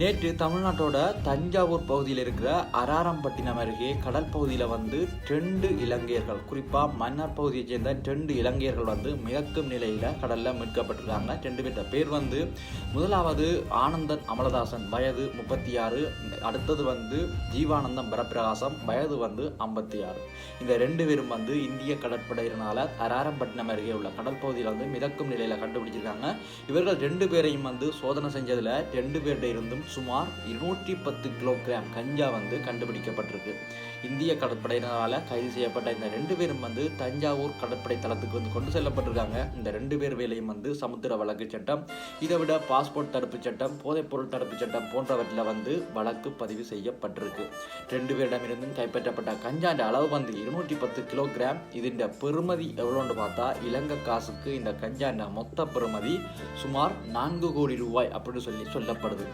நேற்று தமிழ்நாட்டோட தஞ்சாவூர் பகுதியில் இருக்கிற அராரம்பட்டினம் அருகே கடல் பகுதியில் 2 இலங்கையர்கள், குறிப்பாக மன்னார் பகுதியைச் சேர்ந்த 2 இலங்கையர்கள் மிதக்கும் நிலையில் கடலில் மீட்கப்பட்டிருக்காங்க. 2 பேர் பேர் முதலாவது ஆனந்தன் அமலதாசன், வயது 36. அடுத்தது ஜீவானந்தம் பரப்பிரகாசம், வயது 56. இந்த 2 பேரும் இந்திய கடற்படையினால் அராரம்பட்டினம் அருகே உள்ள கடல் பகுதியில் மிதக்கும் நிலையில் கண்டுபிடிச்சிருக்காங்க. இவர்கள் 2 பேரையும் சோதனை செஞ்சதில் 2 பேர்கிட்ட இருந்தும் சுமார் 210 கிலோகிராம் கஞ்சா கண்டுபிடிக்கப்பட்டிருக்கு. இந்திய கடற்படையினரால் கைது செய்யப்பட்ட இந்த 2 பேரும் தஞ்சாவூர் கடற்படை தளத்துக்கு கொண்டு செல்லப்பட்டிருக்காங்க. இந்த 2 பேர் வேலையும் சமுத்திர வழக்கு சட்டம், இதை விட பாஸ்போர்ட் தடுப்பு சட்டம், போதைப்பொருள் தடுப்பு சட்டம் போன்றவற்றில் வழக்கு பதிவு செய்யப்பட்டிருக்கு. 2 பேரிடமிருந்தும் கைப்பற்றப்பட்ட கஞ்சாண்ட அளவு 210 கிலோகிராம். இதன் பெறுமதி எவ்வளோன்னு பார்த்தா, இலங்கை காசுக்கு இந்த கஞ்சாண்ட மொத்த பெறுமதி சுமார் 4 கோடி ரூபாய் அப்படின்னு சொல்லப்படுது.